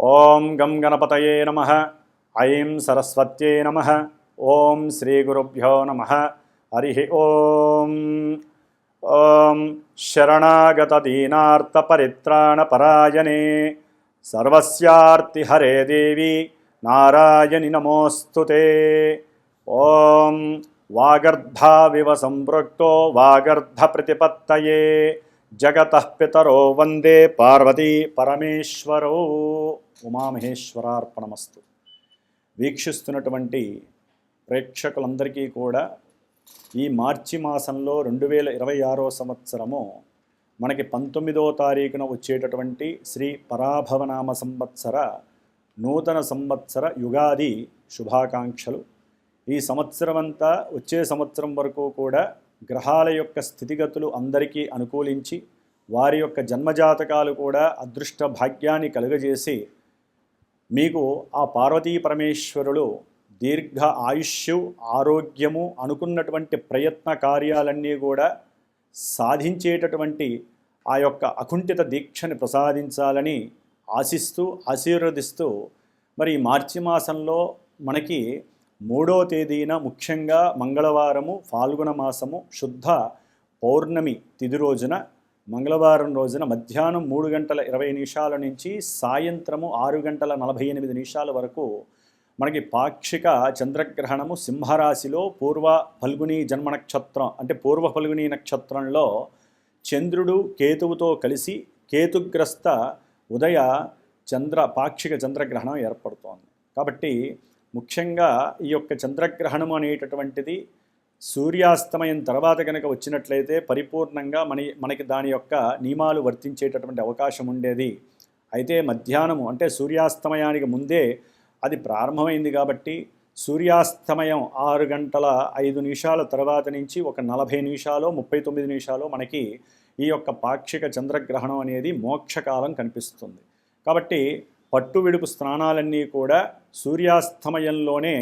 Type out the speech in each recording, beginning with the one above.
ఓం గం గణపతయే నమః. ఐం సరస్వత్యై నమః. ఓం శ్రీ గురుభ్యో నమః. హరి ఓం. ఓం శరణాగత దీనార్త పరిత్రాణ పరాయణే సర్వస్యార్తి హరే దేవి నారాయణి నమోస్తుతే. ఓం వాగర్ధావివ సంపృక్తో వాగర్ధ ప్రతిపత్తయే జగతః పితరో వందే పార్వతీ పరమేశ్వరో. ఉమామహేశ్వరార్పణమస్తు. వీక్షిస్తున్నటువంటి ప్రేక్షకులందరికీ కూడా ఈ మార్చి మాసంలో 2026 సంవత్సరము మనకి 19వ తారీఖున వచ్చేటటువంటి శ్రీ పరాభవనామ సంవత్సర నూతన సంవత్సర యుగాది శుభాకాంక్షలు. ఈ సంవత్సరం అంతా వచ్చే సంవత్సరం వరకు కూడా గ్రహాల యొక్క స్థితిగతులు అందరికీ అనుకూలించి వారి యొక్క జన్మజాతకాలు కూడా అదృష్ట భాగ్యాన్ని కలుగజేసి మీకు ఆ పార్వతీ పరమేశ్వరులు దీర్ఘ ఆయుష్యు ఆరోగ్యము అనుకున్నటువంటి ప్రయత్న కార్యాలన్నీ కూడా సాధించేటటువంటి ఆ యొక్క అకుంఠిత దీక్షని ప్రసాదించాలని ఆశిస్తూ ఆశీర్వదిస్తూ మరి మార్చి మాసంలో మనకి 3వ తేదీన ముఖ్యంగా మంగళవారము ఫాల్గుణ మాసము శుద్ధ పౌర్ణమి తిథి రోజున మంగళవారం రోజున మధ్యాహ్నం 3:20 నుంచి సాయంత్రము 6:48 వరకు మనకి పాక్షిక చంద్రగ్రహణము సింహరాశిలో పూర్వ ఫల్గుని జన్మ నక్షత్రం అంటే పూర్వ ఫల్గుని నక్షత్రంలో చంద్రుడు కేతువుతో కలిసి కేతుగ్రస్త ఉదయ పాక్షిక చంద్రగ్రహణం ఏర్పడుతోంది. కాబట్టి ముఖ్యంగా ఈ యొక్క చంద్రగ్రహణం అనేటటువంటిది సూర్యాస్తమయం తర్వాత కనుక వచ్చినట్లయితే పరిపూర్ణంగా మనకి దాని యొక్క నియమాలు వర్తించేటటువంటి అవకాశం ఉండేది. అయితే మధ్యాహ్నము అంటే సూర్యాస్తమయానికి ముందే అది ప్రారంభమైంది కాబట్టి సూర్యాస్తమయం 6:05 తర్వాత నుంచి ఒక 40 నిమిషాలు 39 నిమిషాలు మనకి ఈ యొక్క పాక్షిక చంద్రగ్రహణం అనేది మోక్షకాలం కనిపిస్తుంది. కాబట్టి పట్టు విడుపు స్నానాలన్నీ కూడా సూర్యాస్తమయంలోనే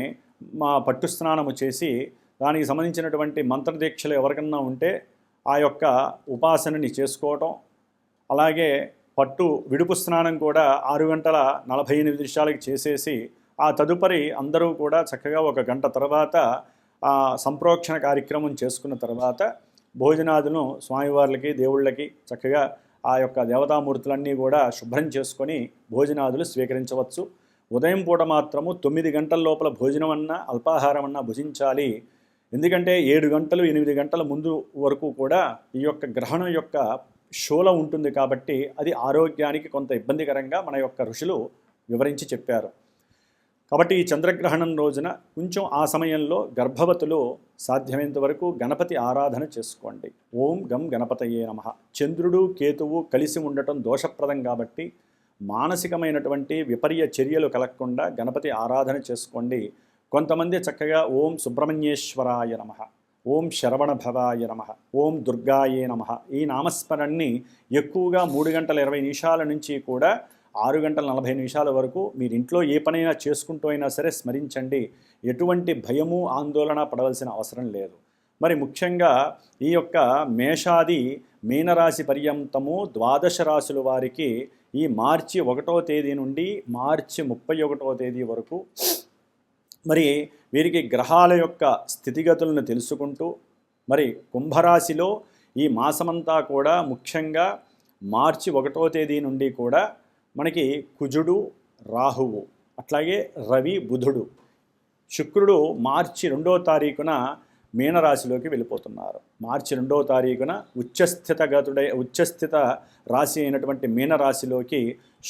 పట్టు స్నానము చేసి దానికి సంబంధించినటువంటి మంత్రదీక్షలు ఎవరికన్నా ఉంటే ఆ యొక్క ఉపాసనని చేసుకోవటం, అలాగే పట్టు విడుపు స్నానం కూడా 6:48 చేసేసి ఆ తదుపరి అందరూ కూడా చక్కగా 1 గంట తర్వాత సంప్రోక్షణ కార్యక్రమం చేసుకున్న తర్వాత భోజనాదులను స్వామివార్లకి దేవుళ్ళకి చక్కగా ఆ యొక్క దేవతామూర్తులన్నీ కూడా శుభ్రం చేసుకొని భోజనాదులు స్వీకరించవచ్చు. ఉదయం పూట మాత్రము 9 గంటల లోపల భోజనం అన్నా అల్పాహారం అన్నా భుజించాలి. ఎందుకంటే 7 గంటలు 8 గంటల ముందు వరకు కూడా ఈ యొక్క గ్రహణం యొక్క శూల ఉంటుంది కాబట్టి అది ఆరోగ్యానికి కొంత ఇబ్బందికరంగా మన యొక్క ఋషులు వివరించి చెప్పారు. కాబట్టి ఈ చంద్రగ్రహణం రోజున కొంచెం ఆ సమయంలో గర్భవతులు సాధ్యమైనంత వరకు గణపతి ఆరాధన చేసుకోండి. ఓం గం గణపతయే నమః. చంద్రుడు కేతువు కలిసి ఉండటం దోషప్రదం కాబట్టి మానసికమైనటువంటి విపర్య చర్యలు కలగకుండా గణపతి ఆరాధన చేసుకోండి. కొంతమంది చక్కగా ఓం సుబ్రహ్మణ్యేశ్వరాయ నమః, ఓం శరవణ భవాయ నమః, ఓం దుర్గాయే నమః ఈ నామస్మరణని ఎక్కువగా 3:20 నుంచి కూడా 6:40 వరకు మీరు ఇంట్లో ఏ పనైనా చేసుకుంటూ అయినా సరే స్మరించండి. ఎటువంటి భయము ఆందోళన పడవలసిన అవసరం లేదు. మరి ముఖ్యంగా ఈ యొక్క మేషాది మీనరాశి పర్యంతము 12 రాశుల వారికి ఈ మార్చి 1వ తేదీ నుండి మార్చి 31వ తేదీ వరకు మరి వీరికి గ్రహాల యొక్క స్థితిగతులను తెలుసుకుంటూ మరి కుంభరాశిలో ఈ మాసమంతా కూడా ముఖ్యంగా మార్చి 1వ తేదీ నుండి కూడా మనకి కుజుడు రాహువు అట్లాగే రవి బుధుడు శుక్రుడు మార్చి 2వ తారీఖున మీనరాశిలోకి వెళ్ళిపోతున్నారు. మార్చి 2వ తారీఖున ఉచ్చస్థిత రాశి అయినటువంటి మీనరాశిలోకి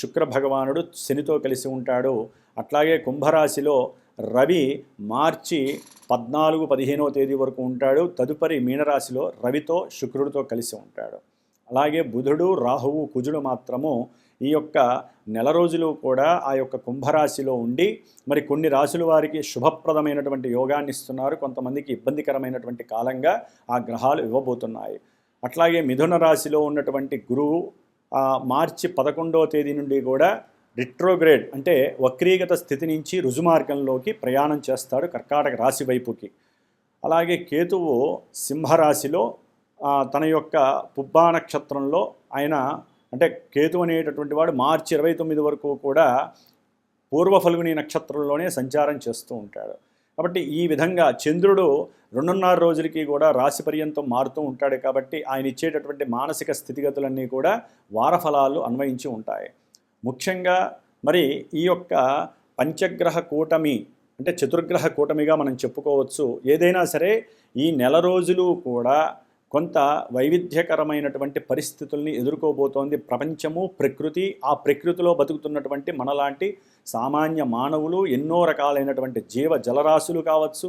శుక్ర భగవానుడు శనితో కలిసి ఉంటాడు. అట్లాగే కుంభరాశిలో రవి మార్చి 14, 15వ తేదీ వరకు ఉంటాడు. తదుపరి మీనరాశిలో రవితో శుక్రుడితో కలిసి ఉంటాడు. అలాగే బుధుడు రాహువు కుజుడు మాత్రము ఈ యొక్క నెల రోజులు కూడా ఆ యొక్క కుంభరాశిలో ఉండి మరి కొన్ని రాశుల వారికి శుభప్రదమైనటువంటి యోగాన్ని ఇస్తున్నారు, కొంతమందికి ఇబ్బందికరమైనటువంటి కాలంగా ఆ గ్రహాలు ఇవ్వబోతున్నాయి. అట్లాగే మిథున రాశిలో ఉన్నటువంటి గురువు మార్చి 11వ తేదీ నుండి కూడా రిట్రోగ్రేడ్ అంటే వక్రీగత స్థితి నుంచి రుజుమార్గంలోకి ప్రయాణం చేస్తాడు కర్కాటక రాశి వైపుకి. అలాగే కేతువు సింహరాశిలో తన యొక్క పుబ్బా నక్షత్రంలో ఆయన అంటే కేతు అనేటటువంటి వాడు మార్చి 29 వరకు కూడా పూర్వ ఫల్గుని నక్షత్రంలోనే సంచారం చేస్తూ ఉంటాడు. కాబట్టి ఈ విధంగా చంద్రుడు 2.5 రోజులకి కూడా రాశి పర్యంతం మారుతూ ఉంటాడు. కాబట్టి ఆయన ఇచ్చేటటువంటి మానసిక స్థితిగతులన్నీ కూడా వారఫలాలు అన్వయించి ఉంటాయి. ముఖ్యంగా మరి ఈ యొక్క పంచగ్రహ కూటమి అంటే చతుర్గ్రహ కూటమిగా మనం చెప్పుకోవచ్చు. ఏదైనా సరే ఈ నెల రోజులు కూడా కొంత వైవిధ్యకరమైనటువంటి పరిస్థితుల్ని ఎదుర్కోబోతోంది ప్రపంచము, ప్రకృతి. ఆ ప్రకృతిలో బతుకుతున్నటువంటి మనలాంటి సామాన్య మానవులు, ఎన్నో రకాలైనటువంటి జీవ జలరాశులు కావచ్చు,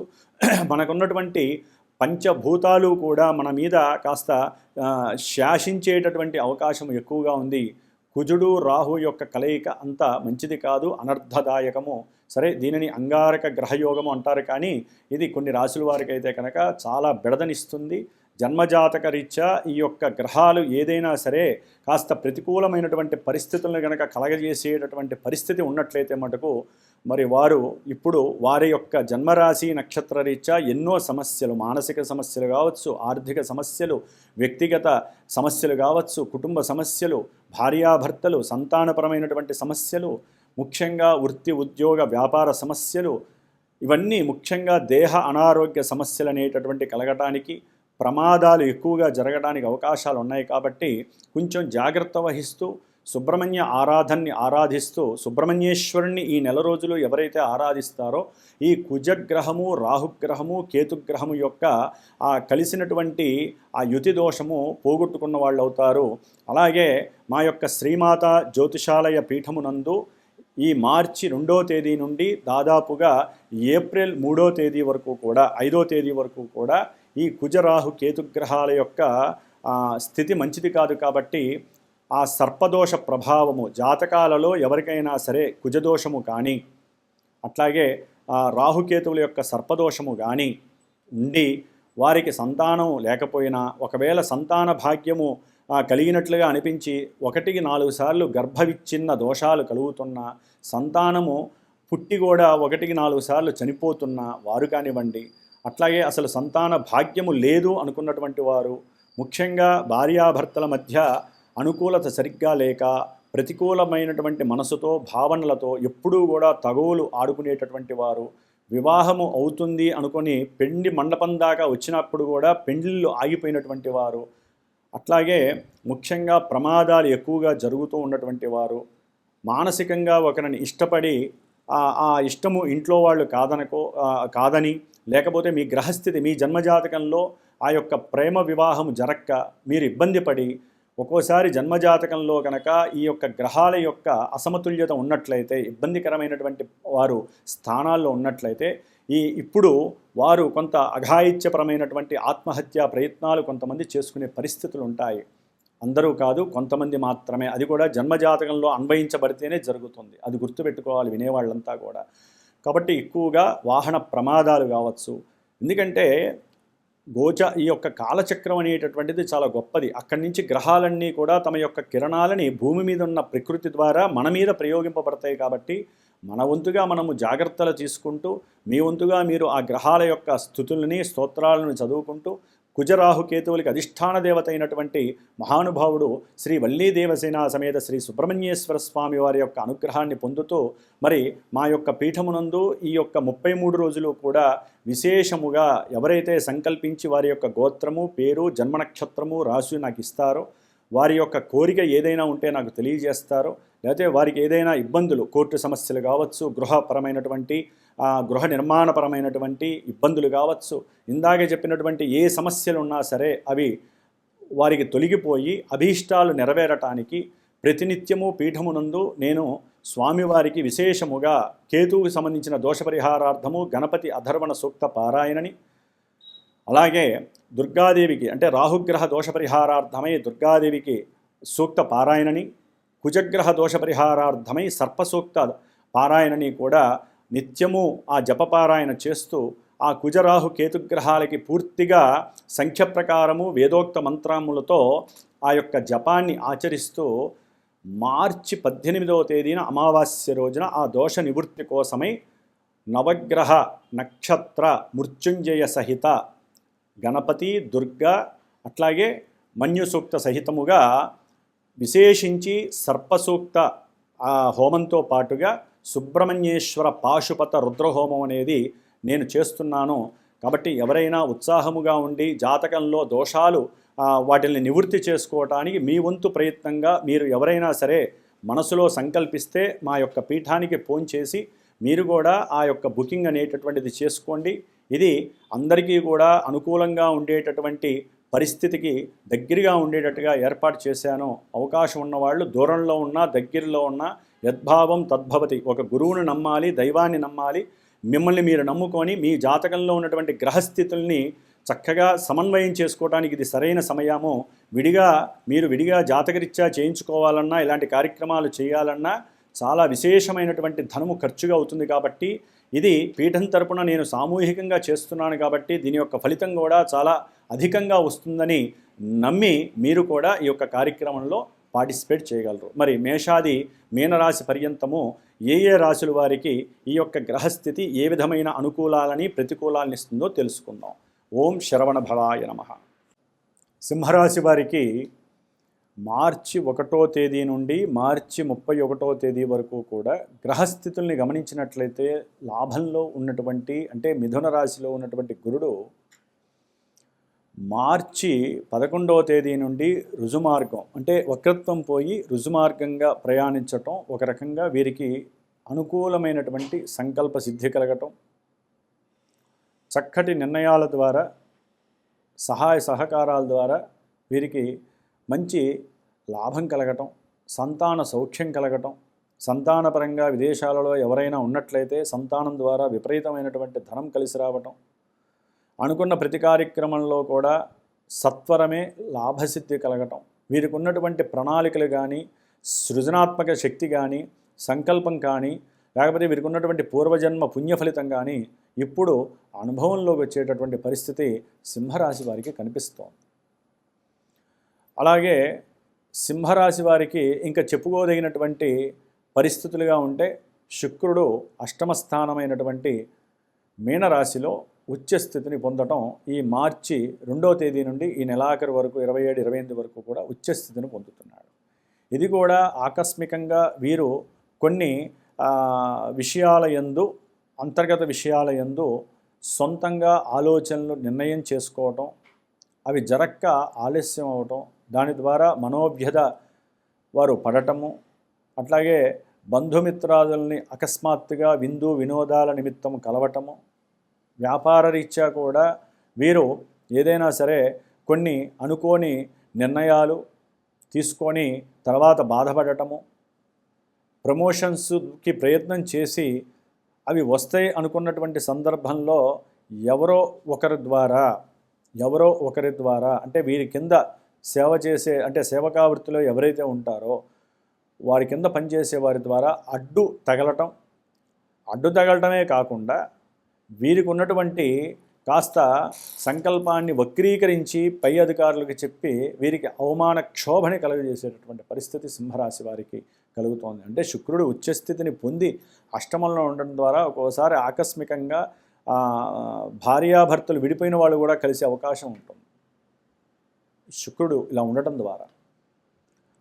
మనకున్నటువంటి పంచభూతాలు కూడా మన మీద కాస్త శాసించేటటువంటి అవకాశం ఎక్కువగా ఉంది. కుజుడు రాహు యొక్క కలయిక అంత మంచిది కాదు, అనర్థదాయకము. సరే, దీనిని అంగారక గ్రహయోగము అంటారు, కానీ ఇది కొన్ని రాశుల వారికి అయితే కనుక చాలా బెడదనిస్తుంది. జన్మజాతక రీత్యా ఈ యొక్క గ్రహాలు ఏదైనా సరే కాస్త ప్రతికూలమైనటువంటి పరిస్థితులను కనుక కలగజేసేటటువంటి పరిస్థితి ఉన్నట్లయితే మటుకు మరి వారు ఇప్పుడు వారి యొక్క జన్మరాశి నక్షత్ర రీత్యా ఎన్నో సమస్యలు, మానసిక సమస్యలు కావచ్చు, ఆర్థిక సమస్యలు, వ్యక్తిగత సమస్యలు కావచ్చు, కుటుంబ సమస్యలు, భార్యాభర్తలు, సంతానపరమైనటువంటి సమస్యలు, ముఖ్యంగా వృత్తి ఉద్యోగ వ్యాపార సమస్యలు, ఇవన్నీ ముఖ్యంగా దేహ అనారోగ్య సమస్యలు అనేటటువంటి కలగటానికి, ప్రమాదాలు ఎక్కువగా జరగడానికి అవకాశాలు ఉన్నాయి. కాబట్టి కొంచెం జాగ్రత్త వహిస్తూ సుబ్రహ్మణ్య ఆరాధనని ఆరాధిస్తూ సుబ్రహ్మణ్యేశ్వరుణ్ణి ఈ నెల రోజులు ఎవరైతే ఆరాధిస్తారో ఈ కుజగ్రహము, రాహుగ్రహము, కేతుగ్రహము యొక్క ఆ కలిసినటువంటి ఆ యుతి దోషము పోగొట్టుకున్న వాళ్ళు అవుతారు. అలాగే మా యొక్క శ్రీమాత జ్యోతిషాలయ పీఠమునందు ఈ మార్చి 2వ తేదీ నుండి దాదాపుగా ఏప్రిల్ 3వ తేదీ వరకు కూడా 5వ తేదీ వరకు కూడా ఈ కుజరాహు కేతుగ్రహాల యొక్క స్థితి మంచిది కాదు. కాబట్టి ఆ సర్పదోష ప్రభావము జాతకాలలో ఎవరికైనా సరే కుజదోషము కానీ అట్లాగే రాహుకేతువుల యొక్క సర్పదోషము కానీ ఉండి వారికి సంతానం లేకపోయినా, ఒకవేళ సంతాన భాగ్యము కలిగినట్లుగా అనిపించి 1-4 సార్లు గర్భవిచ్ఛిన్న దోషాలు కలుగుతున్నా, సంతానము పుట్టి కూడా 1-4 సార్లు చనిపోతున్నా వారు కానివ్వండి, అట్లాగే అసలు సంతాన భాగ్యము లేదు అనుకున్నటువంటి వారు, ముఖ్యంగా భార్యాభర్తల మధ్య అనుకూలత సరిగ్గా లేక ప్రతికూలమైనటువంటి మనసుతో భావనలతో ఎప్పుడూ కూడా తగువులు ఆడుకునేటటువంటి వారు, వివాహము అవుతుంది అనుకొని పెండి మండపం దాకా వచ్చినప్పుడు కూడా పెండ్లిళ్ళు ఆగిపోయినటువంటి వారు, అట్లాగే ముఖ్యంగా ప్రమాదాలు ఎక్కువగా జరుగుతూ ఉన్నటువంటి వారు, మానసికంగా ఒకరిని ఇష్టపడి ఆ ఇష్టము ఇంట్లో వాళ్ళు కాదని, లేకపోతే మీ గ్రహస్థితి మీ జన్మజాతకంలో ఆ యొక్క ప్రేమ వివాహం జరక్క మీరు ఇబ్బంది పడి, ఒక్కోసారి జన్మజాతకంలో కనుక ఈ యొక్క గ్రహాల యొక్క అసమతుల్యత ఉన్నట్లయితే, ఇబ్బందికరమైనటువంటి వారు స్థానాల్లో ఉన్నట్లయితే ఇప్పుడు వారు కొంత అఘాయిత్యపరమైనటువంటి ఆత్మహత్యా ప్రయత్నాలు కొంతమంది చేసుకునే పరిస్థితులు ఉంటాయి. అందరూ కాదు, కొంతమంది మాత్రమే. అది కూడా జన్మజాతకంలో అన్వయించబడితేనే జరుగుతుంది. అది గుర్తుపెట్టుకోవాలి వినేవాళ్ళంతా కూడా. కాబట్టి ఎక్కువగా వాహన ప్రమాదాలు కావచ్చు. ఎందుకంటే ఈ యొక్క కాలచక్రం అనేటటువంటిది చాలా గొప్పది. అక్కడి నుంచి గ్రహాలన్నీ కూడా తమ యొక్క కిరణాలని భూమి మీద ఉన్న ప్రకృతి ద్వారా మన మీద ప్రయోగింపబడతాయి. కాబట్టి మన వంతుగా మనము జాగ్రత్తలు తీసుకుంటూ, మీ వంతుగా మీరు ఆ గ్రహాల యొక్క స్థుతుల్ని స్తోత్రాలను చదువుకుంటూ, కుజరాహుకేతువులకి అధిష్టాన దేవత అయినటువంటి మహానుభావుడు శ్రీ వల్లీ దేవసేన సమేత శ్రీ సుబ్రహ్మణ్యేశ్వర స్వామి వారి యొక్క అనుగ్రహాన్ని పొందుతూ మరి మా యొక్క పీఠమునందు ఈ యొక్క 33 రోజులు కూడా విశేషముగా ఎవరైతే సంకల్పించి వారి యొక్క గోత్రము, పేరు, జన్మ నక్షత్రము, రాశి నాకు ఇస్తారో, వారి యొక్క కోరిక ఏదైనా ఉంటే నాకు తెలియజేస్తారో, లేకపోతే వారికి ఏదైనా ఇబ్బందులు, కోర్టు సమస్యలు కావచ్చు, గృహపరమైనటువంటి గృహ నిర్మాణపరమైనటువంటి ఇబ్బందులు కావచ్చు, ఇందాకే చెప్పినటువంటి ఏ సమస్యలు ఉన్నా సరే అవి వారికి తొలగిపోయి అభీష్టాలు నెరవేరటానికి ప్రతినిత్యము పీఠమునందు నేను స్వామివారికి విశేషముగా కేతువుకు సంబంధించిన దోషపరిహారార్థము గణపతి అధర్వణ సూక్త పారాయణని, అలాగే దుర్గాదేవికి అంటే రాహుగ్రహ దోషపరిహారార్థమై దుర్గాదేవికి సూక్త పారాయణని, కుజగ్రహ దోషపరిహారార్థమై సర్పసూక్త పారాయణని కూడా నిత్యము ఆ జపపారాయణ చేస్తూ ఆ కుజరాహు కేతుగ్రహాలకి పూర్తిగా సంఖ్య ప్రకారము వేదోక్త మంత్రములతో ఆ యొక్క జపాన్ని ఆచరిస్తూ మార్చి 18వ తేదీన అమావాస్య రోజున ఆ దోష నివృత్తి కోసమై నవగ్రహ నక్షత్ర మృత్యుంజయ సహిత గణపతి, దుర్గా, అట్లాగే మన్యు సూక్త సహితముగా విశేషించి సర్పసూక్త హోమంతో పాటుగా సుబ్రహ్మణ్యేశ్వర పాశుపత రుద్రహోమం అనేది నేను చేస్తున్నాను. కాబట్టి ఎవరైనా ఉత్సాహముగా ఉండి జాతకంలో దోషాలు వాటిని నివృత్తి చేసుకోవటానికి మీ వంతు ప్రయత్నంగా మీరు ఎవరైనా సరే మనసులో సంకల్పిస్తే మా యొక్క పీఠానికి ఫోన్ చేసి మీరు కూడా ఆ యొక్క బుకింగ్ అనేటటువంటిది చేసుకోండి. ఇది అందరికీ కూడా అనుకూలంగా ఉండేటటువంటి పరిస్థితికి దగ్గరగా ఉండేటట్టుగా ఏర్పాటు చేశాను. అవకాశం ఉన్నవాళ్ళు దూరంలో ఉన్నా దగ్గరలో ఉన్నా యద్భావం తద్భవతి. ఒక గురువుని నమ్మాలి, దైవాన్ని నమ్మాలి. మిమ్మల్ని మీరు నమ్ముకొని మీ జాతకంలో ఉన్నటువంటి గ్రహస్థితుల్ని చక్కగా సమన్వయం చేసుకోవడానికి ఇది సరైన సమయము. మీరు విడిగా జాతకరీత్యా చేయించుకోవాలన్నా ఇలాంటి కార్యక్రమాలు చేయాలన్నా చాలా విశేషమైనటువంటి ధనము ఖర్చుగా అవుతుంది. కాబట్టి ఇది పీఠం తరపున నేను సామూహికంగా చేస్తున్నాను కాబట్టి దీని యొక్క ఫలితం కూడా చాలా అధికంగా వస్తుందని నమ్మి మీరు కూడా ఈ యొక్క కార్యక్రమంలో పార్టిసిపేట్ చేయగలరు. మరి మేషాది మీనరాశి పర్యంతము ఏ రాశుల వారికి ఈ యొక్క గ్రహస్థితి ఏ విధమైన అనుకూలాలని ప్రతికూలాలని ఇస్తుందో తెలుసుకుందాం. ఓం శరవణ భవాయ నమః. సింహరాశి వారికి మార్చి 1వ తేదీ నుండి మార్చి 31వ తేదీ వరకు కూడా గ్రహస్థితుల్ని గమనించినట్లయితే లాభంలో ఉన్నటువంటి అంటే మిథున రాశిలో ఉన్నటువంటి గురుడు మార్చి 11వ తేదీ నుండి రుజుమార్గం అంటే వక్రత్వం పోయి రుజుమార్గంగా ప్రయాణించటం ఒక రకంగా వీరికి అనుకూలమైనటువంటి సంకల్ప సిద్ధి కలగటం, చక్కటి నిర్ణయాల ద్వారా సహాయ సహకారాల ద్వారా వీరికి మంచి లాభం కలగటం, సంతాన సౌఖ్యం కలగటం, సంతానపరంగా విదేశాలలో ఎవరైనా ఉన్నట్లయితే సంతానం ద్వారా విపరీతమైనటువంటి ధనం కలిసి రావటం, అనుకున్న ప్రతి కార్యక్రమంలో కూడా సత్వరమే లాభసిద్ధి కలగటం, వీరికి ఉన్నటువంటి ప్రణాళికలు కానీ సృజనాత్మక శక్తి కానీ సంకల్పం కానీ లేకపోతే వీరికి ఉన్నటువంటి పూర్వజన్మ పుణ్యఫలితం కానీ ఇప్పుడు అనుభవంలోకి వచ్చేటటువంటి పరిస్థితి సింహరాశి వారికి కనిపిస్తోంది. అలాగే సింహరాశి వారికి ఇంకా చెప్పుకోదగినటువంటి పరిస్థితులుగా ఉంటే శుక్రుడు అష్టమ స్థానమైనటువంటి మీనరాశిలో ఉచ్చస్థితిని పొందటం ఈ మార్చి 2వ తేదీ నుండి ఈ నెలాఖరు వరకు 27, 28 వరకు కూడా ఉచ్చస్థితిని పొందుతున్నాడు. ఇది కూడా ఆకస్మికంగా వీరు కొన్ని విషయాల యందు అంతర్గత విషయాల యందు సొంతంగా ఆలోచనలు నిర్ణయం చేసుకోవటం, అవి జరక్క ఆలస్యం అవటం, దాని ద్వారా మనోవ్యధ వారు పడటము, అట్లాగే బంధుమిత్రాదుల్ని అకస్మాత్తుగా విందు వినోదాల నిమిత్తం కలవటము, వ్యాపార రీత్యా కూడా వీరు ఏదైనా సరే కొన్ని అనుకోని నిర్ణయాలు తీసుకొని తర్వాత బాధపడటము, ప్రమోషన్స్కి ప్రయత్నం చేసి అవి వస్తాయి అనుకున్నటువంటి సందర్భంలో ఎవరో ఒకరి ద్వారా అంటే వీరి కింద సేవ చేసే అంటే సేవకావృత్తిలో ఎవరైతే ఉంటారో వారి కింద పనిచేసే వారి ద్వారా అడ్డు తగలటమే కాకుండా వీరికి ఉన్నటువంటి కాస్త సంకల్పాన్ని వక్రీకరించి పై అధికారులకు చెప్పి వీరికి అవమాన క్షోభని కలుగజేసేటటువంటి పరిస్థితి సింహరాశి వారికి కలుగుతోంది. అంటే శుక్రుడు ఉచ్చస్థితిని పొంది అష్టమంలో ఉండడం ద్వారా ఒక్కోసారి ఆకస్మికంగా భార్యాభర్తలు విడిపోయిన వాళ్ళు కూడా కలిసే అవకాశం ఉంటుంది. శుక్రుడు ఇలా ఉండటం ద్వారా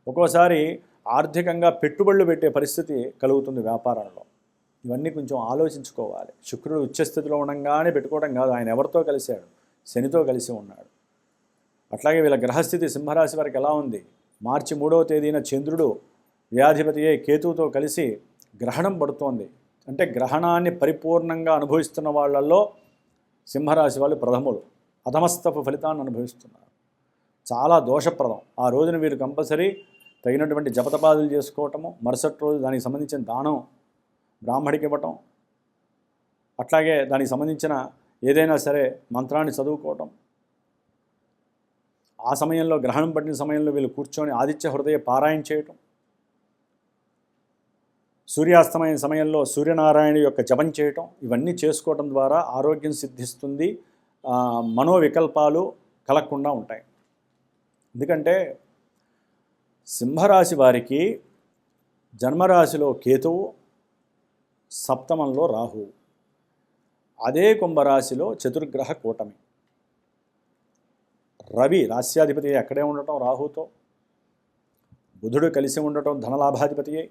ఒక్కోసారి ఆర్థికంగా పెట్టుబడులు పెట్టే పరిస్థితి కలుగుతుంది వ్యాపారంలో. ఇవన్నీ కొంచెం ఆలోచించుకోవాలి. శుక్రుడు ఉచ్చస్థితిలో ఉండగానే పెట్టుకోవడం కాదు, ఆయన ఎవరితో కలిశాడు, శనితో కలిసి ఉన్నాడు. అట్లాగే వీళ్ళ గ్రహస్థితి సింహరాశి వారికి ఎలా ఉంది, మార్చి 3వ తేదీన చంద్రుడు వ్యాధిపతి అయ్యే కేతువుతో కలిసి గ్రహణం పడుతోంది. అంటే గ్రహణాన్ని పరిపూర్ణంగా అనుభవిస్తున్న వాళ్ళల్లో సింహరాశి వాళ్ళు ప్రథములు, అధమస్తపు ఫలితాన్ని అనుభవిస్తున్నారు. చాలా దోషప్రదం. ఆ రోజున వీరు కంపల్సరీ తగినటువంటి జపతపాదులు చేసుకోవటము, మరుసటి రోజు దానికి సంబంధించిన దానం బ్రాహ్మడికి ఇవ్వటం, అట్లాగే దానికి సంబంధించిన ఏదైనా సరే మంత్రాన్ని చదువుకోవటం, ఆ సమయంలో గ్రహణం పట్టిన సమయంలో వీళ్ళు కూర్చొని ఆదిత్య హృదయ పారాయణ చేయటం, సూర్యాస్తమయ సమయంలో సూర్యనారాయణ యొక్క జపం చేయటం, ఇవన్నీ చేసుకోవటం ద్వారా ఆరోగ్యం సిద్ధిస్తుంది, మనోవికల్పాలు కలగకుండా ఉంటాయి. ఎందుకంటే సింహరాశి వారికి జన్మరాశిలో కేతువు, సప్తమంలో రాహువు, అదే కుంభరాశిలో చతుర్గ్రహ కూటమి, రవి రాస్యాధిపతి అక్కడే ఉండటం రాహుతో, బుధుడు కలిసి ఉండటం ధనలాభాధిపతి అయి,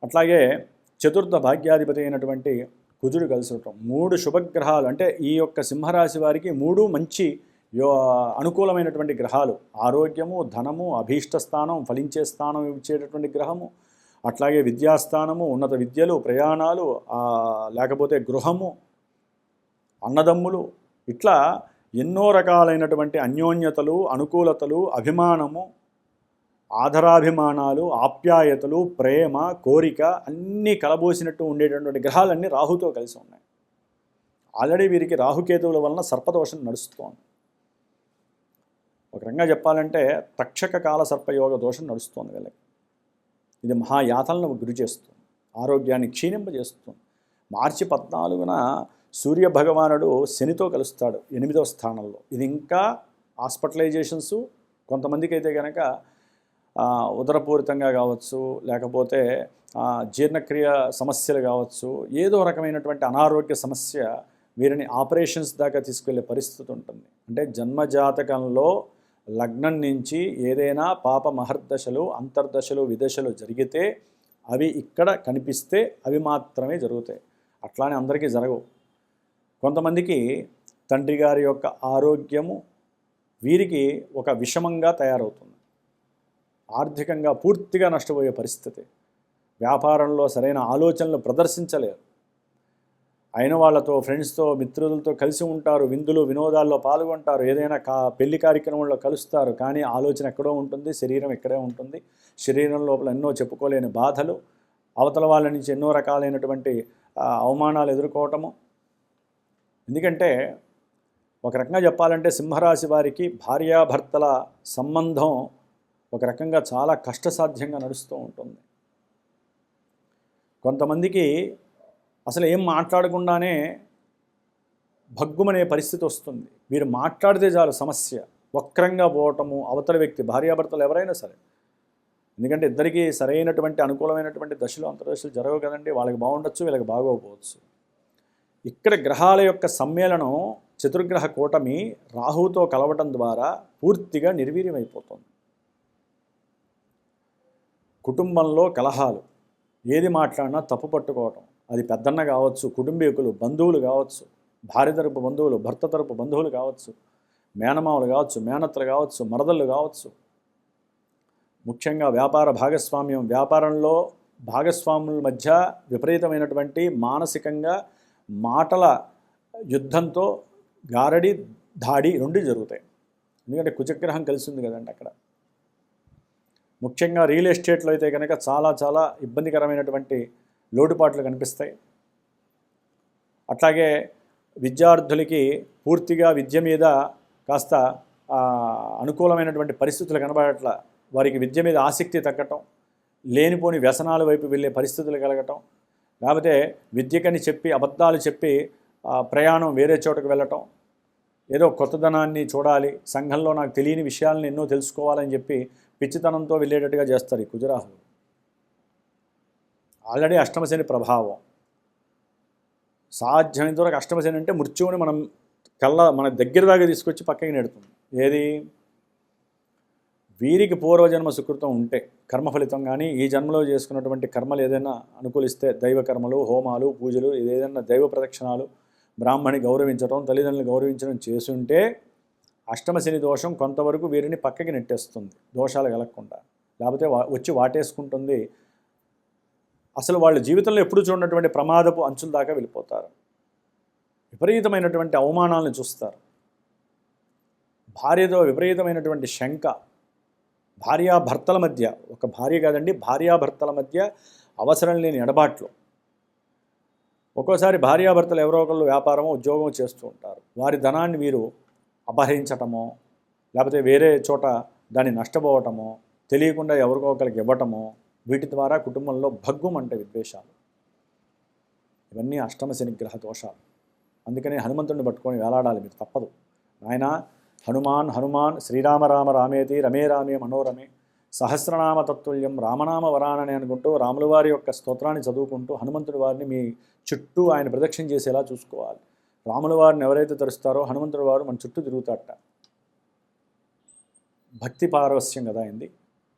అట్లాగే చతుర్థ భాగ్యాధిపతి అయినటువంటి కుజుడు కలిసి ఉండటం, 3 శుభగ్రహాలు. అంటే ఈ యొక్క సింహరాశి వారికి 3 మంచి అనుకూలమైనటువంటి గ్రహాలు. ఆరోగ్యము, ధనము, అభీష్ట స్థానం, ఫలించే స్థానం ఇచ్చేటటువంటి గ్రహము, అట్లాగే విద్యాస్థానము, ఉన్నత విద్యలు, ప్రయాణాలు, లేకపోతే గృహము, అన్నదమ్ములు, ఇట్లా ఎన్నో రకాలైనటువంటి అన్యోన్యతలు, అనుకూలతలు, అభిమానము, ఆదరాభిమానాలు, ఆప్యాయతలు, ప్రేమ, కోరిక అన్నీ కలబోసినట్టు ఉండేటటువంటి గ్రహాలన్నీ రాహుతో కలిసి ఉన్నాయి. ఆల్రెడీ వీరికి రాహుకేతువుల వలన సర్పదోషం నడుస్తోంది. ఒక రకంగా చెప్పాలంటే తక్షక కాల సర్పయోగ దోషం నడుస్తోంది వీళ్ళకి. ఇది మహాయాతలను గురి చేస్తుంది, ఆరోగ్యాన్ని క్షీణింపజేస్తుంది. మార్చి 14న సూర్య భగవానుడు శనితో కలుస్తాడు 8వ స్థానంలో. ఇది ఇంకా హాస్పిటలైజేషన్స్, కొంతమందికి అయితే కనుక ఉదరపూరితంగా కావచ్చు, లేకపోతే జీర్ణక్రియ సమస్యలు కావచ్చు, ఏదో రకమైనటువంటి అనారోగ్య సమస్య వీరిని ఆపరేషన్స్ దాకా తీసుకెళ్లే పరిస్థితి ఉంటుంది. అంటే జన్మజాతకంలో లగ్నం నుంచి ఏదైనా పాప మహర్దశలు, అంతర్దశలు, విదశలు జరిగితే అవి ఇక్కడ కనిపిస్తే అవి మాత్రమే జరుగుతాయి. అట్లానే అందరికీ జరగవు. కొంతమందికి తండ్రి గారి యొక్క ఆరోగ్యము వీరికి ఒక విషమంగా తయారవుతుంది. ఆర్థికంగా పూర్తిగా నష్టపోయే పరిస్థితి. వ్యాపారంలో సరైన ఆలోచనలు ప్రదర్శించలేరు. అయిన వాళ్ళతో, ఫ్రెండ్స్తో, మిత్రులతో కలిసి ఉంటారు, విందులు వినోదాల్లో పాల్గొంటారు, ఏదైనా పెళ్లి కార్యక్రమంలో కలుస్తారు. కానీ ఆలోచన ఎక్కడో ఉంటుంది, శరీరం ఎక్కడే ఉంటుంది. శరీరం లోపల ఎన్నో చెప్పుకోలేని బాధలు, అవతల వాళ్ళ నుంచి ఎన్నో రకాలైనటువంటి అవమానాలు ఎదుర్కోవటము. ఎందుకంటే ఒక రకంగా చెప్పాలంటే సింహరాశి వారికి భార్యాభర్తల సంబంధం ఒక రకంగా చాలా కష్టసాధ్యంగా నడుస్తూ ఉంటుంది. కొంతమందికి అసలు ఏం మాట్లాడకుండానే భగ్గుమనే పరిస్థితి వస్తుంది. వీరు మాట్లాడితే చాలు సమస్య వక్రంగా పోవటము, అవతల వ్యక్తి, భార్యాభర్తలు ఎవరైనా సరే. ఎందుకంటే ఇద్దరికీ సరైనటువంటి అనుకూలమైనటువంటి దశలు, అంతర్దశలు జరగవు కదండి. వాళ్ళకి బాగుండొచ్చు, వీళ్ళకి బాగోకపోవచ్చు. ఇక్కడ గ్రహాల యొక్క సమ్మేళనం, చతుర్గ్రహ కూటమి రాహుతో కలవటం ద్వారా పూర్తిగా నిర్వీర్యమైపోతుంది. కుటుంబంలో కలహాలు, ఏది మాట్లాడినా తప్పు పట్టుకోవటం. అది పెద్దన్న కావచ్చు, కుటుంబీకులు, బంధువులు కావచ్చు, భార్య తరపు బంధువులు, భర్త తరపు బంధువులు కావచ్చు, మేనమామలు కావచ్చు, మేనత్తలు కావచ్చు, మరదళ్ళు కావచ్చు. ముఖ్యంగా వ్యాపార భాగస్వామ్యం, వ్యాపారంలో భాగస్వాముల మధ్య విపరీతమైనటువంటి మానసికంగా మాటల యుద్ధంతో గారడి, దాడి 2 జరుగుతాయి. ఎందుకంటే కుజగ్రహం కలిసి ఉంది కదండి అక్కడ. ముఖ్యంగా రియల్ ఎస్టేట్లో అయితే కనుక చాలా చాలా ఇబ్బందికరమైనటువంటి లోటుపాట్లు కనిపిస్తాయి. అట్లాగే విద్యార్థులకి పూర్తిగా విద్య మీద కాస్త అనుకూలమైనటువంటి పరిస్థితులు కనబడట్ల. వారికి విద్య మీద ఆసక్తి తగ్గటం, లేనిపోని వ్యసనాల వైపు వెళ్ళే పరిస్థితులు కలగటం, లేకపోతే విద్యకని చెప్పి అబద్ధాలు చెప్పి ప్రయాణం వేరే చోటకు వెళ్ళటం, ఏదో కొత్తదనాన్ని చూడాలి, సంఘంలో నాకు తెలియని విషయాలను ఎన్నో తెలుసుకోవాలని చెప్పి పిచ్చితనంతో వెళ్ళేటట్టుగా చేస్తారు ఈ కుజరాహులు. ఆల్రెడీ అష్టమశని ప్రభావం. సాధ్యమైనంత వరకు అష్టమశని అంటే మృత్యువుని మన దగ్గర దాకా తీసుకొచ్చి పక్కకి నెడుతుంది. ఏది? వీరికి పూర్వజన్మ సుకృతం ఉంటే కర్మ ఫలితం కానీ, ఈ జన్మలో చేసుకున్నటువంటి కర్మలు ఏదైనా అనుకూలిస్తే, దైవ కర్మలు, హోమాలు, పూజలు, ఏదైనా దైవ ప్రదక్షిణాలు, బ్రాహ్మణి గౌరవించడం, తల్లిదండ్రులు గౌరవించడం చేసుంటే అష్టమశని దోషం కొంతవరకు వీరిని పక్కకి నెట్టేస్తుంది, దోషాలు కలగకుండా. లేకపోతే వచ్చి వాటేసుకుంటుంది. అసలు వాళ్ళ జీవితంలో ఎప్పుడు చూడనటువంటి ప్రమాదపు అంచుల దాకా వెళ్ళిపోతారు. విపరీతమైనటువంటి అవమానాలను చూస్తారు. భార్యతో విపరీతమైనటువంటి శంక, భార్యాభర్తల మధ్య, ఒక భార్య కాదండి, భార్యాభర్తల మధ్య అవసరం లేని ఎడబాట్లు. ఒక్కోసారి భార్యాభర్తలు ఎవరో ఒకళ్ళు వ్యాపారమో ఉద్యోగమో చేస్తూ ఉంటారు. వారి ధనాన్ని వీరు అపహరించటమో, లేకపోతే వేరే చోట దాన్ని నష్టపోవటమో, తెలియకుండా ఎవరికో ఒకరికి ఇవ్వటమో, వీటి ద్వారా కుటుంబంలో భగ్గుమంటే విద్వేషాలు. ఇవన్నీ అష్టమశని గ్రహ దోషాలు. అందుకని హనుమంతుడిని పట్టుకొని వేలాడాలి మీరు, తప్పదు. నాయన హనుమాన్ హనుమాన్ శ్రీరామ రామ రామేతి రమే రామే మనోరమే సహస్రనామ తత్తుల్యం రామనామ వరానని అనుకుంటూ రాముల వారి యొక్క స్తోత్రాన్ని చదువుకుంటూ హనుమంతుడి వారిని మీ చుట్టూ ఆయన ప్రదక్షిణ చేసేలా చూసుకోవాలి. రాముల వారిని ఎవరైతే తరుస్తారో హనుమంతుడి వారు మన చుట్టూ తిరుగుతాడట. భక్తి పారవస్యం కదా అయింది.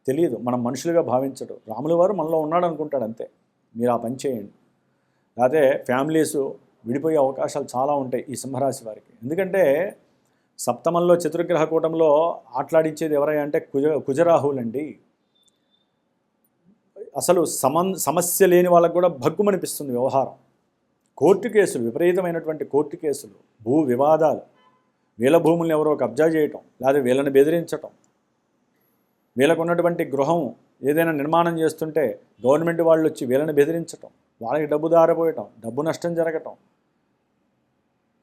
తెలియదు, మనం మనుషులుగా భావించడు. రాముల వారు మనలో ఉన్నాడు అనుకుంటాడు అంతే. మీరు ఆ పని చేయండి. లేకపోతే ఫ్యామిలీస్ విడిపోయే అవకాశాలు చాలా ఉంటాయి ఈ సింహరాశి వారికి. ఎందుకంటే సప్తమంలో చతుర్గ్రహ కూటంలో ఆటలాడించేది ఎవరై అంటే కుజరాహులండి. అసలు సమస్య లేని వాళ్ళకు కూడా భగ్గుమనిపిస్తుంది వ్యవహారం. కోర్టు కేసులు, విపరీతమైనటువంటి కోర్టు కేసులు, భూ వివాదాలు, వీళ్ళ భూముల్ని ఎవరో కబ్జా చేయటం, లేదా వీళ్ళని బెదిరించటం, వీళ్ళకు ఉన్నటువంటి గృహం ఏదైనా నిర్మాణం చేస్తుంటే గవర్నమెంట్ వాళ్ళు వచ్చి వీళ్ళని బెదిరించటం, వాళ్ళకి డబ్బు దారపోయటం, డబ్బు నష్టం జరగటం,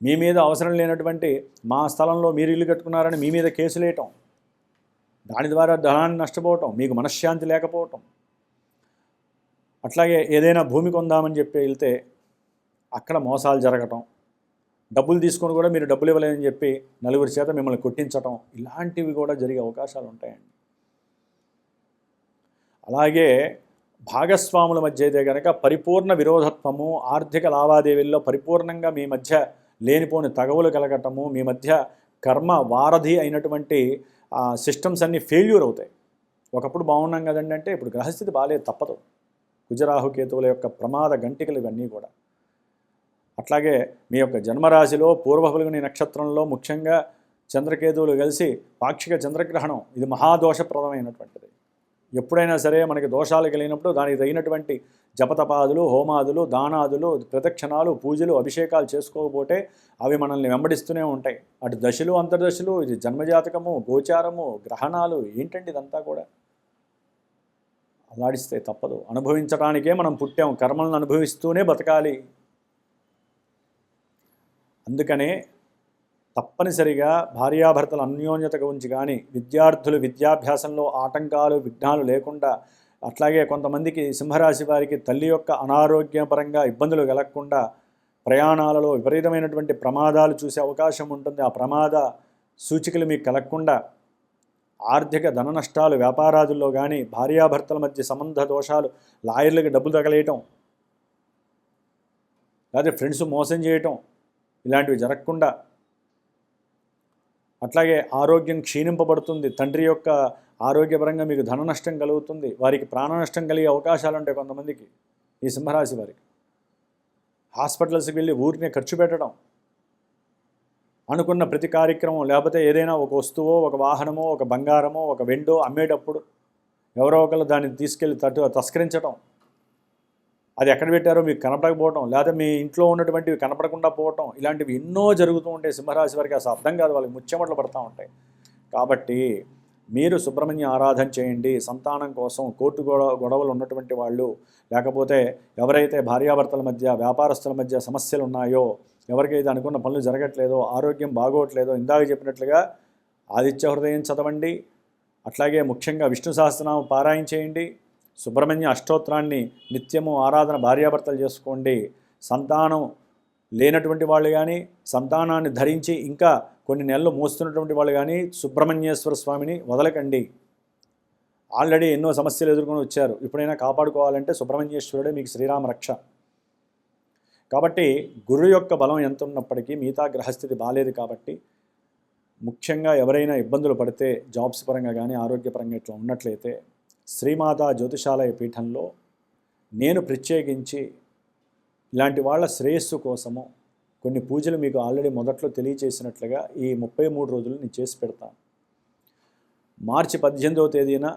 మీ మీద అవసరం లేనటువంటి మా స్థలంలో మీరు ఇల్లు కట్టుకున్నారని మీ మీద కేసులు వేయటం, దాని ద్వారా ధనాన్ని నష్టపోవటం, మీకు మనశ్శాంతి లేకపోవటం, అట్లాగే ఏదైనా భూమి కొందామని చెప్పి వెళ్తే అక్కడ మోసాలు జరగటం, డబ్బులు తీసుకొని కూడా మీరు డబ్బులు ఇవ్వలేదని చెప్పి నలుగురి చేత మిమ్మల్ని కొట్టించటం, ఇలాంటివి కూడా జరిగే అవకాశాలు ఉంటాయండి. అలాగే భాగస్వాముల మధ్య అయితే కనుక పరిపూర్ణ విరోధత్వము, ఆర్థిక లావాదేవీల్లో పరిపూర్ణంగా మీ మధ్య లేనిపోని తగవులు కలగటము, మీ మధ్య కర్మ వారధి అయినటువంటి సిస్టమ్స్ అన్నీ ఫెయిల్యూర్ అవుతాయి. ఒకప్పుడు బాగున్నాం కదండి అంటే ఇప్పుడు గ్రహస్థితి బాగాలేదు, తప్పదు. కుజరాహుకేతువుల యొక్క ప్రమాద గంటికలు ఇవన్నీ కూడా. అట్లాగే మీ యొక్క జన్మరాశిలో పూర్వఫల్గుని నక్షత్రంలో ముఖ్యంగా చంద్రకేతువులు కలిసి పాక్షిక చంద్రగ్రహణం, ఇది మహాదోషప్రదమైనటువంటిది. ఎప్పుడైనా సరే మనకి దోషాలు కలిగినప్పుడు దానికి తగినటువంటి జపతపాదులు, హోమాదులు, దానాదులు, ప్రదక్షిణాలు, పూజలు, అభిషేకాలు చేసుకోకపోతే అవి మనల్ని వెంబడిస్తూనే ఉంటాయి. అటు దశలు, అంతర్దశలు, ఇది జన్మజాతకము, గోచారము, గ్రహణాలు, ఏంటండి ఇదంతా కూడా అల్లాడిస్తే తప్పదు. అనుభవించడానికే మనం పుట్టాం, కర్మలను అనుభవిస్తూనే బతకాలి. అందుకనే తప్పనిసరిగా భార్యాభర్తల అన్యోన్యత గురించి కానీ, విద్యార్థులు విద్యాభ్యాసంలో ఆటంకాలు, విఘ్నాలు లేకుండా, అట్లాగే కొంతమందికి సింహరాశి వారికి తల్లి యొక్క అనారోగ్యపరంగా ఇబ్బందులు కలగకుండా, ప్రయాణాలలో విపరీతమైనటువంటి ప్రమాదాలు చూసే అవకాశం ఉంటుంది. ఆ ప్రమాద సూచికలు మీకు కలగకుండా, ఆర్థిక ధన నష్టాలు వ్యాపారాదుల్లో కానీ, భార్యాభర్తల మధ్య సంబంధ దోషాలు, లాయర్లకు డబ్బులు తగలేయటం, లేదా ఫ్రెండ్స్ మోసం చేయటం, ఇలాంటివి జరగకుండా, అట్లాగే ఆరోగ్యం క్షీణింపబడుతుంది. తండ్రి యొక్క ఆరోగ్యపరంగా మీకు ధన నష్టం కలుగుతుంది. వారికి ప్రాణ నష్టం కలిగే అవకాశాలు ఉంటాయి కొంతమందికి. ఈ సింహరాశి వారికి హాస్పిటల్స్కి వెళ్ళి ఊరినే ఖర్చు పెట్టడం, అనుకున్న ప్రతి కార్యక్రమం, లేకపోతే ఏదైనా ఒక వస్తువో, ఒక వాహనమో, ఒక బంగారమో, ఒక వెండో అమ్మేటప్పుడు ఎవరో ఒకరు దాన్ని తీసుకెళ్ళి తస్కరించడం, అది ఎక్కడ పెట్టారో మీకు కనపడకపోవటం, లేదా మీ ఇంట్లో ఉన్నటువంటివి కనపడకుండా పోవటం, ఇలాంటివి ఎన్నో జరుగుతూ ఉంటాయి సింహరాశి వారికి. అసలు అర్థం కాదు, వాళ్ళకి ముచ్చెమటలు పడుతూ ఉంటాయి. కాబట్టి మీరు సుబ్రహ్మణ్య ఆరాధన చేయండి. సంతానం కోసం కోర్టు గొడవలు ఉన్నటువంటి వాళ్ళు, లేకపోతే ఎవరైతే భార్యాభర్తల మధ్య, వ్యాపారస్తుల మధ్య సమస్యలు ఉన్నాయో, ఎవరికైతే అనుకున్న పనులు జరగట్లేదో, ఆరోగ్యం బాగోట్లేదో, ఇందాక చెప్పినట్లుగా ఆదిత్య హృదయం చదవండి. అట్లాగే ముఖ్యంగా విష్ణు సహస్రనామం పారాయణ చేయండి. సుబ్రహ్మణ్య అష్టోత్తరాన్ని నిత్యము ఆరాధన భార్యాభర్తలు చేసుకోండి. సంతానం లేనటువంటి వాళ్ళు కానీ, సంతానాన్ని ధరించి ఇంకా కొన్ని నెలలు మోస్తున్నటువంటి వాళ్ళు కానీ సుబ్రహ్మణ్యేశ్వర స్వామిని వదలకండి. ఆల్రెడీ ఎన్నో సమస్యలు ఎదుర్కొని వచ్చారు. ఇప్పుడైనా కాపాడుకోవాలంటే సుబ్రహ్మణ్యేశ్వరుడే మీకు శ్రీరామ రక్ష. కాబట్టి గురు యొక్క బలం ఎంత ఉన్నప్పటికీ మిగతా గ్రహస్థితి బాలేదు. కాబట్టి ముఖ్యంగా ఎవరైనా ఇబ్బందులు పడితే జాబ్స్ పరంగా కానీ, ఆరోగ్యపరంగా ఇట్లా ఉన్నట్లయితే శ్రీమాతా జ్యోతిషాలయ పీఠంలో నేను ప్రత్యేకించి ఇలాంటి వాళ్ళ శ్రేయస్సు కోసము కొన్ని పూజలు మీకు ఆల్రెడీ మొదట్లో తెలియచేసినట్లుగా ఈ 33 రోజులు నేను చేసి పెడతాను. మార్చి 18వ తేదీన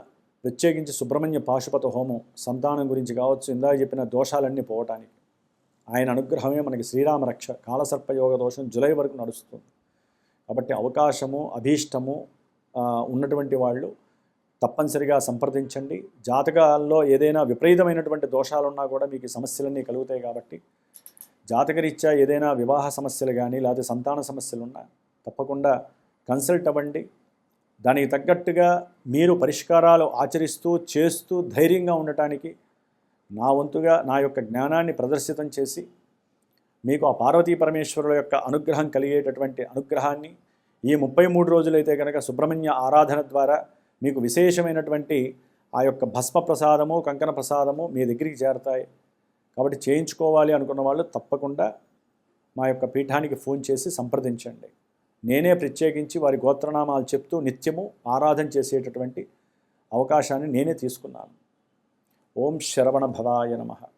ప్రత్యేకించి సుబ్రహ్మణ్య పాశుపత హోమం, సంతానం గురించి కావచ్చు, ఇందాక చెప్పిన దోషాలన్నీ పోవటానికి. ఆయన అనుగ్రహమే మనకి శ్రీరామ రక్ష. కాలసర్పయోగ దోషం జూలై వరకు నడుస్తుంది. కాబట్టి అవకాశము, అభీష్టము ఉన్నటువంటి వాళ్ళు తప్పనిసరిగా సంప్రదించండి. జాతకాల్లో ఏదైనా విపరీతమైనటువంటి దోషాలున్నా కూడా మీకు సమస్యలన్నీ కలుగుతాయి. కాబట్టి జాతకరీత్యా ఏదైనా వివాహ సమస్యలు కానీ, లేదా సంతాన సమస్యలున్నా తప్పకుండా కన్సల్ట్ అవ్వండి. దానికి తగ్గట్టుగా మీరు పరిష్కారాలు ఆచరిస్తూ చేస్తూ ధైర్యంగా ఉండటానికి నా వంతుగా నా యొక్క జ్ఞానాన్ని ప్రదర్శితం చేసి మీకు ఆ పార్వతీ పరమేశ్వరుల యొక్క అనుగ్రహం కలిగేటటువంటి అనుగ్రహాన్ని ఈ 33 రోజులైతే కనుక సుబ్రహ్మణ్య ఆరాధన ద్వారా మీకు విశేషమైనటువంటి ఆ యొక్క భస్మ ప్రసాదము, కంకణ ప్రసాదము మీ దగ్గరికి చేరతాయి. కాబట్టి చేయించుకోవాలి అనుకున్న వాళ్ళు తప్పకుండా మా యొక్క పీఠానికి ఫోన్ చేసి సంప్రదించండి. నేనే ప్రత్యేకించి వారి గోత్రనామాలు చెప్తూ నిత్యము ఆరాధన చేసేటటువంటి అవకాశాన్ని నేనే తీసుకున్నాను. ఓం శరవణ భవాయ నమః.